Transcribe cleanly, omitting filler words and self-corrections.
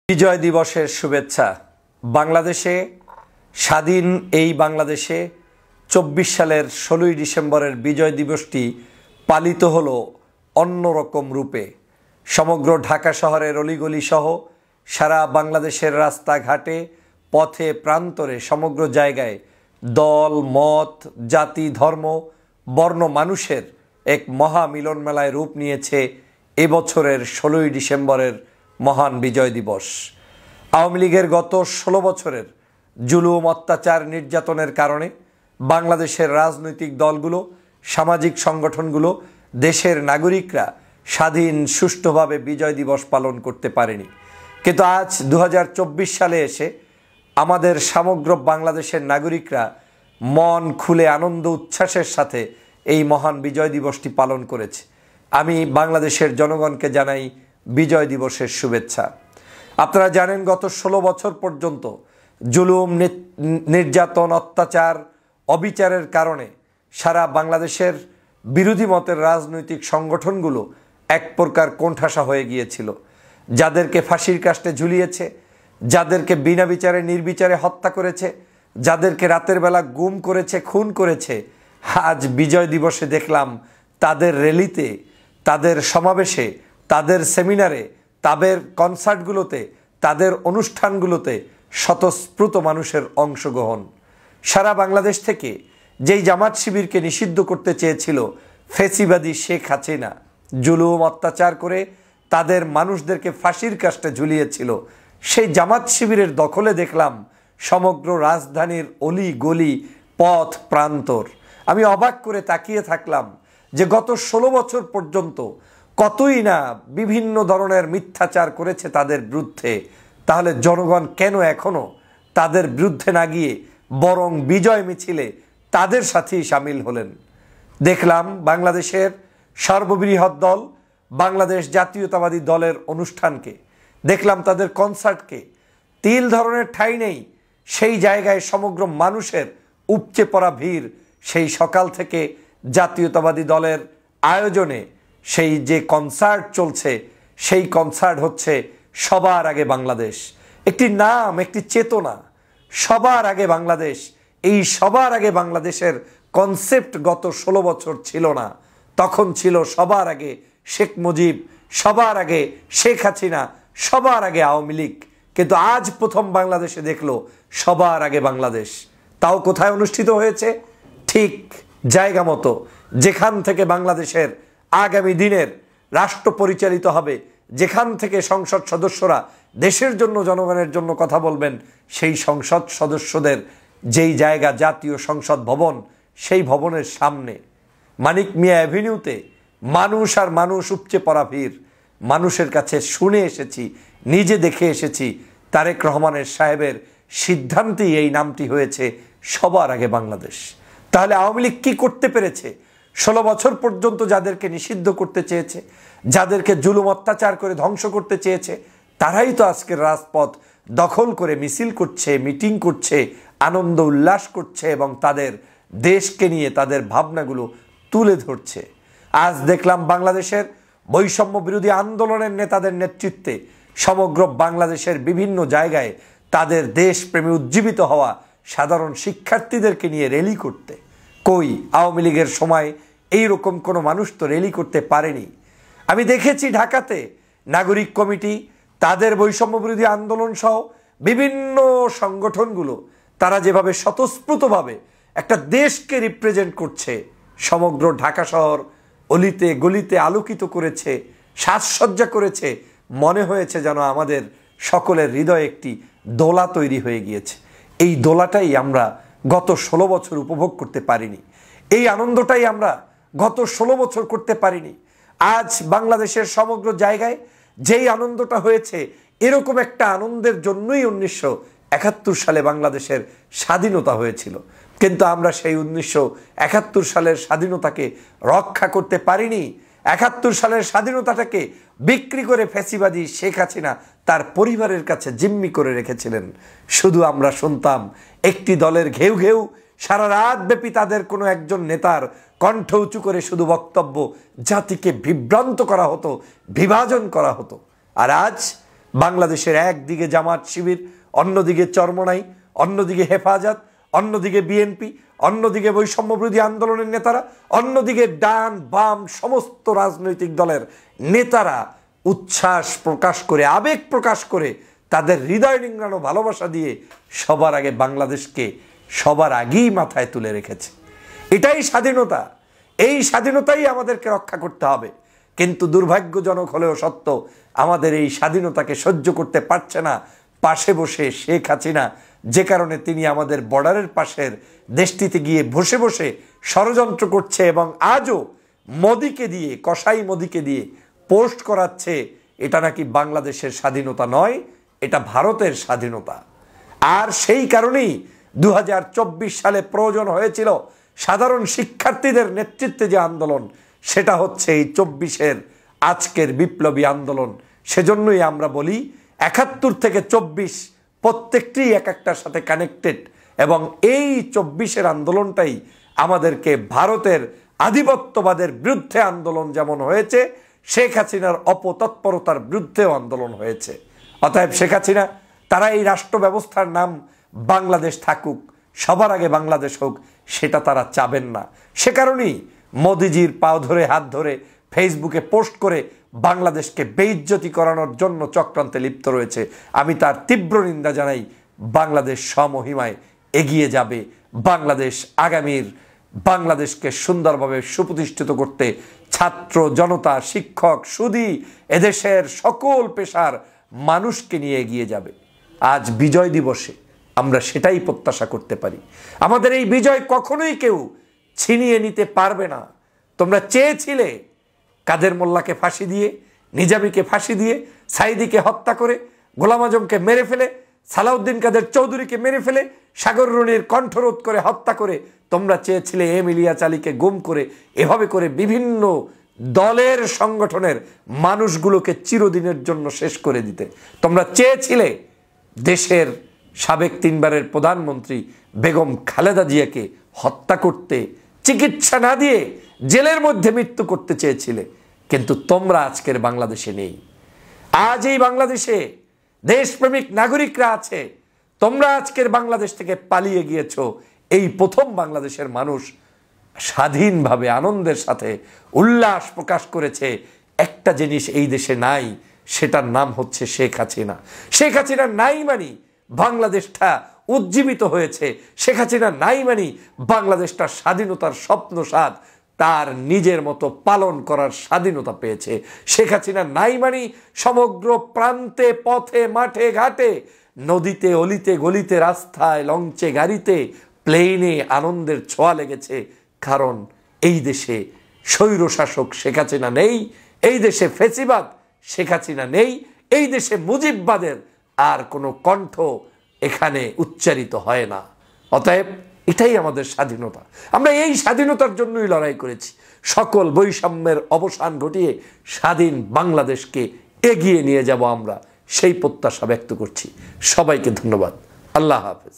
বিজয় দিবসের শুভেচ্ছা। বাংলাদেশে স্বাধীন এই বাংলাদেশে ২৪ সালের ১৬ই ডিসেম্বরের বিজয় দিবসটি পালিত হলো অন্যরকম রূপে। সমগ্র ঢাকা শহরের অলিগলি সহ সারা বাংলাদেশের রাস্তাঘাটে, পথে প্রান্তরে, সমগ্র জায়গায় দল, মত, জাতি, ধর্ম, বর্ণ মানুষের এক মহা মিলন মেলায় রূপ নিয়েছে এবছরের ১৬ই ডিসেম্বরের মহান বিজয় দিবস। আওয়ামী লীগের গত ১৬ বছরের জুলুম, অত্যাচার, নির্যাতনের কারণে বাংলাদেশের রাজনৈতিক দলগুলো, সামাজিক সংগঠনগুলো, দেশের নাগরিকরা স্বাধীন সুষ্ঠুভাবে বিজয় দিবস পালন করতে পারেনি। কিন্তু আজ ২০২৪ সালে এসে আমাদের সমগ্র বাংলাদেশের নাগরিকরা মন খুলে আনন্দ উচ্ছ্বাসের সাথে এই মহান বিজয় দিবসটি পালন করেছে। আমি বাংলাদেশের জনগণকে জানাই বিজয় দিবসের শুভেচ্ছা। আপনারা জানেন, গত ১৬ বছর পর্যন্ত জুলুম, নির্যাতন, অত্যাচার, অবিচারের কারণে সারা বাংলাদেশের বিরোধী মতের রাজনৈতিক সংগঠনগুলো এক প্রকার কোণঠাসা হয়ে গিয়েছিল। যাদেরকে ফাঁসির কাস্টে ঝুলিয়েছে, যাদেরকে বিনা বিচারে নির্বিচারে হত্যা করেছে, যাদেরকে রাতের বেলা গুম করেছে, খুন করেছে, আজ বিজয় দিবসে দেখলাম তাদের র্যালিতে, তাদের সমাবেশে, তাদের সেমিনারে, তাদের কনসার্টগুলোতে, তাদের অনুষ্ঠানগুলোতে স্বতঃস্ফূর্ত মানুষের অংশগ্রহণ। সারা বাংলাদেশ থেকে যেই জামাত শিবিরকে নিষিদ্ধ করতে চেয়েছিল ফ্যাসিবাদী শেখ হাসিনা, জুলুম অত্যাচার করে তাদের মানুষদেরকে ফাঁসির কাস্টে ঝুলিয়েছিল, সেই জামাত শিবিরের দখলে দেখলাম সমগ্র রাজধানীর অলি গলি, পথ প্রান্তর। আমি অবাক করে তাকিয়ে থাকলাম যে গত ১৬ বছর পর্যন্ত কতই না বিভিন্ন ধরনের মিথ্যাচার করেছে তাদের বিরুদ্ধে। তাহলে জনগণ কেন এখনো তাদের বিরুদ্ধে না গিয়ে বরং বিজয় মিছিলে তাদের সাথেই সামিল হলেন? দেখলাম বাংলাদেশের সর্ববৃহৎ দল বাংলাদেশ জাতীয়তাবাদী দলের অনুষ্ঠানকে, দেখলাম তাদের কনসার্টকে। তিল ধরনের ঠাঁই নেই সেই জায়গায় সমগ্র মানুষের উপচে পড়া ভিড়। সেই সকাল থেকে জাতীয়তাবাদী দলের আয়োজনে সেই যে কনসার্ট চলছে, সেই কনসার্ট হচ্ছে সবার আগে বাংলাদেশ। একটি নাম, একটি চেতনা, সবার আগে বাংলাদেশ। এই সবার আগে বাংলাদেশের কনসেপ্ট গত ১৬ বছর ছিল না। তখন ছিল সবার আগে শেখ মুজিব, সবার আগে শেখ হাসিনা, সবার আগে আওয়ামী লীগ। কিন্তু আজ প্রথম বাংলাদেশে দেখলো সবার আগে বাংলাদেশ। তাও কোথায় অনুষ্ঠিত হয়েছে? ঠিক জায়গা মতো, যেখান থেকে বাংলাদেশের আগামী দিনের রাষ্ট্র পরিচালিত হবে, যেখান থেকে সংসদ সদস্যরা দেশের জন্য, জনগণের জন্য কথা বলবেন, সেই সংসদ সদস্যদের যেই জায়গা জাতীয় সংসদ ভবন, সেই ভবনের সামনে মানিক মিয়া অ্যাভিনিউতে মানুষ আর মানুষ, উপচে পড়া ভিড়। মানুষের কাছে শুনে এসেছি, নিজে দেখে এসেছি, তারেক রহমানের সাহেবের সিদ্ধান্তেই এই নামটি হয়েছে সবার আগে বাংলাদেশ। তাহলে আওয়ামী লীগ কী করতে পেরেছে? ১৬ বছর পর্যন্ত যাদেরকে নিষিদ্ধ করতে চেয়েছে, যাদেরকে জুলুম অত্যাচার করে ধ্বংস করতে চেয়েছে, তারাই তো আজকের রাজপথ দখল করে মিছিল করছে, মিটিং করছে, আনন্দ উল্লাস করছে এবং তাদের দেশকে নিয়ে তাদের ভাবনাগুলো তুলে ধরছে। আজ দেখলাম বাংলাদেশের বৈষম্য বিরোধী আন্দোলনের নেতাদের নেতৃত্বে সমগ্র বাংলাদেশের বিভিন্ন জায়গায় তাদের দেশপ্রেমে উজ্জীবিত হওয়া সাধারণ শিক্ষার্থীদেরকে নিয়ে র্যালি করতে। কই, আওয়ামী লীগের সময় এইরকম কোনো মানুষ তো র্যালি করতে পারেনি। আমি দেখেছি ঢাকাতে নাগরিক কমিটি, তাদের বৈষম্য বিরোধী আন্দোলন সহ বিভিন্ন সংগঠনগুলো তারা যেভাবে স্বতঃস্ফূর্তভাবে একটা দেশকে রিপ্রেজেন্ট করছে, সমগ্র ঢাকা শহর অলিতে গলিতে আলোকিত করেছে, সাজসজ্জা করেছে, মনে হয়েছে যেন আমাদের সকলের হৃদয়ে একটি দোলা তৈরি হয়ে গিয়েছে। এই দোলাটাই আমরা গত ১৬ বছর উপভোগ করতে পারিনি। এই আনন্দটাই আমরা গত ১৬ বছর করতে পারিনি। আজ বাংলাদেশের সমগ্র জায়গায় যেই আনন্দটা হয়েছে, এরকম একটা আনন্দের জন্যই ১৯৭১ সালে বাংলাদেশের স্বাধীনতা হয়েছিল। কিন্তু আমরা সেই ১৯৭১ সালের স্বাধীনতাকে রক্ষা করতে পারিনি। ৭১ সালের স্বাধীনতাটাকে বিক্রি করে ফ্যাসিবাদী শেখ হাসিনা তার পরিবারের কাছে জিম্মি করে রেখেছিলেন। শুধু আমরা শুনতাম একটি দলের ঘেউ ঘেউ, সারা রাত ব্যাপী তাদের কোনো একজন নেতার কণ্ঠ উঁচু করে শুধু বক্তব্য, জাতিকে বিভ্রান্ত করা হতো, বিভাজন করা হতো। আর আজ বাংলাদেশের একদিকে জামাত শিবির, অন্যদিকে চরমনাই, অন্যদিকে হেফাজত, অন্যদিকে বিএনপি, অন্যদিকে বৈষম্য বিরোধী আন্দোলনের নেতারা, অন্যদিকে ডান বাম সমস্ত রাজনৈতিক দলের নেতারা উচ্ছ্বাস প্রকাশ করে, আবেগ প্রকাশ করে, তাদের হৃদয় নিংড়ানো ভালোবাসা দিয়ে সবার আগে বাংলাদেশকে সবার আগেই মাথায় তুলে রেখেছে। এটাই স্বাধীনতা। এই স্বাধীনতাই আমাদেরকে রক্ষা করতে হবে। কিন্তু দুর্ভাগ্যজনক হলেও সত্য, আমাদের এই স্বাধীনতাকে সহ্য করতে পারছে না পাশে বসে শেখ হাসিনা, যে কারণে তিনি আমাদের বর্ডারের পাশের দেশটিতে গিয়ে বসে বসে ষড়যন্ত্র করছে এবং আজও মোদিকে দিয়ে, কসাই মোদিকে দিয়ে পোস্ট করাচ্ছে এটা নাকি বাংলাদেশের স্বাধীনতা নয়, এটা ভারতের স্বাধীনতা। আর সেই কারণেই 2024 সালে প্রয়োজন হয়েছিল সাধারণ শিক্ষার্থীদের নেতৃত্বে যে আন্দোলন, সেটা হচ্ছে এই 24-এর আজকের বিপ্লবী আন্দোলন। সেজন্যই আমরা বলি 71 থেকে 24 প্রত্যেকটি এক একটার সাথে কানেক্টেড, এবং এই 24-এর আন্দোলনটাই আমাদেরকে ভারতের আধিপত্যবাদের বিরুদ্ধে আন্দোলন যেমন হয়েছে, শেখ হাসিনার অপতৎপরতার বিরুদ্ধেও আন্দোলন হয়েছে। অতএব শেখ হাসিনা, তারা এই রাষ্ট্র ব্যবস্থার নাম বাংলাদেশ থাকুক, সবার আগে বাংলাদেশ হোক, সেটা তারা চাবেন না। সে কারণেই মোদিজির পাও ধরে হাত ধরে ফেসবুকে পোস্ট করে বাংলাদেশকে বেইজ্জতি করানোর জন্য চক্রান্তে লিপ্ত রয়েছে। আমি তার তীব্র নিন্দা জানাই। বাংলাদেশ স্বমহিমায় এগিয়ে যাবে। বাংলাদেশ আগামীর বাংলাদেশকে সুন্দরভাবে সুপ্রতিষ্ঠিত করতে ছাত্র জনতা, শিক্ষক, সুধী, এদেশের সকল পেশার মানুষকে নিয়ে এগিয়ে যাবে। আজ বিজয় দিবসে আমরা সেটাই প্রত্যাশা করতে পারি। আমাদের এই বিজয় কখনোই কেউ ছিনিয়ে নিতে পারবে না। তোমরা চেয়েছিলে কাদের মোল্লাকে ফাঁসি দিয়ে, নিজামীকে ফাঁসি দিয়ে, সাইদিকে হত্যা করে, গোলাম আজমকে মেরে ফেলে, সালাউদ্দিন কাদের চৌধুরীকে মেরে ফেলে, সাগর রুনির কণ্ঠরোধ করে হত্যা করে, তোমরা চেয়েছিলে এম ইলিয়াস আলীকে গুম করে, এভাবে করে বিভিন্ন দলের সংগঠনের মানুষগুলোকে চিরদিনের জন্য শেষ করে দিতে। তোমরা চেয়েছিলে দেশের সাবেক 3 বারের প্রধানমন্ত্রী বেগম খালেদা জিয়াকে হত্যা করতে, চিকিৎসা না দিয়ে জেলের মধ্যে মৃত্যু করতে চেয়েছিলে। কিন্তু তোমরা আজকের বাংলাদেশে নেই। আজ এই বাংলাদেশে দেশপ্রেমিক নাগরিকরা আছে। তোমরা আজকের বাংলাদেশ থেকে পালিয়ে গিয়েছো। এই প্রথম বাংলাদেশের মানুষ স্বাধীনভাবে আনন্দের সাথে উল্লাস প্রকাশ করেছে। একটা জিনিস এই দেশে নাই, সেটার নাম হচ্ছে শেখ হাসিনা। শেখ হাসিনা নাই মানি বাংলাদেশটা উজ্জীবিত হয়েছে। শেখ হাসিনা নাই মানি বাংলাদেশটা স্বাধীনতার স্বপ্ন স্বাদ তার নিজের মতো পালন করার স্বাধীনতা পেয়েছে। শেখ হাসিনা নাই মানি সমগ্র প্রান্তে, পথে, মাঠে, ঘাটে, নদীতে, অলিতে গলিতে, রাস্তায়, লঞ্চে, গাড়িতে, প্লেনে আনন্দের ছোঁয়া লেগেছে। কারণ এই দেশে স্বৈরশাসক শেখ হাসিনা নেই, এই দেশে ফেসিবাদ শেখ হাসিনা নেই, এই দেশে মুজিববাদের আর কোনো কণ্ঠ এখানে উচ্চারিত হয় না। অতএব এটাই আমাদের স্বাধীনতা। আমরা এই স্বাধীনতার জন্যই লড়াই করেছি। সকল বৈষম্যের অবসান ঘটিয়ে স্বাধীন বাংলাদেশকে এগিয়ে নিয়ে যাব আমরা, সেই প্রত্যাশা ব্যক্ত করছি। সবাইকে ধন্যবাদ। আল্লাহ হাফেজ।